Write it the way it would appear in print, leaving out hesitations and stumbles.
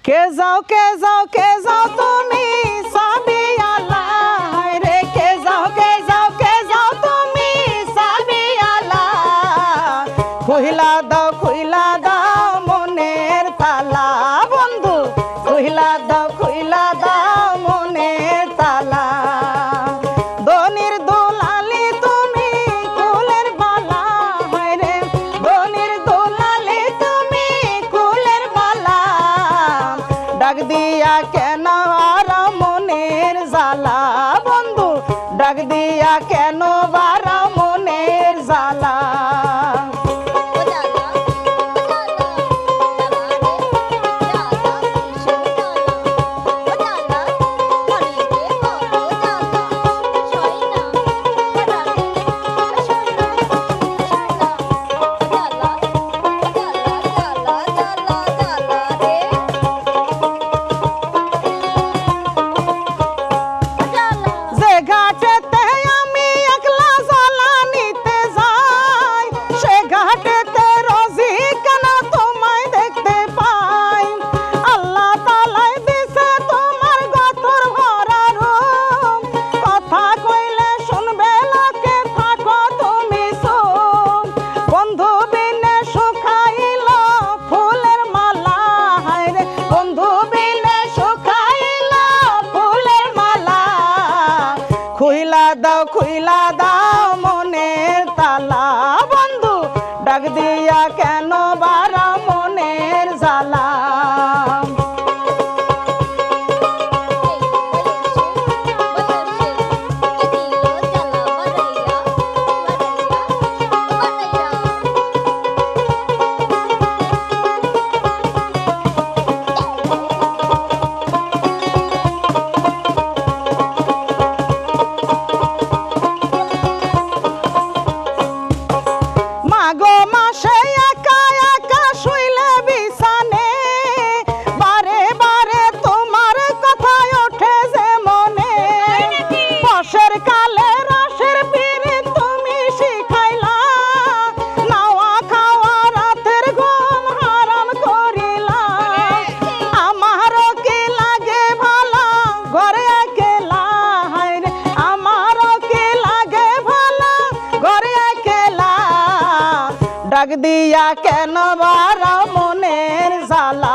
কে যাও তুমি সাবিয়ালা রে কে যাও তুমি সাবিয়ালা খুইলা দাও মনের তালা বন্ধু খুইলা দাও মনের তালা দনির দোলালি তুমি কুলের বালা রে দনির দোলালি তুমি কুলের বালা ডাক দিয়া কেন আর মনের জ্বালা বন্ধু ডাক দিয়া কেন বার মনের জ্বালা ঘাটেতে আমি একলা জ্বালা নিতে যাই সে ঘাটেতে রোজি কেন তোমায় দেখতে পাই আল্লাহ তাআলাই দিছে তোমার গতর ভরা রূপ কথা কইলে শুনবে লোকে থাকো তুমি চুপ বন্ধু বিনে শুকাইল ফুলের মালা হায়রে বন্ধু বিনে শুকাইল ফুলের মালা খুইলা দাও মনের তালা বন্ধু ডাক দিয়া কেন বারা মনের জ্বালা মাগো মাসে একা একা শুইলে বিছানে বারে বারে তোমার কথা ওঠে যে মনে বর্ষের কালে রসের পিড়ি তুমি শিখাইলা নাওয়া খাওয়া রাতের ঘুম হারাম করিলা আমারও কি লাগে ভালো ঘরে একলা হায়রে আমারও কি লাগে ভালো ঘরে একলা ডাক দিয়া কেন বারা মনের জ্বালা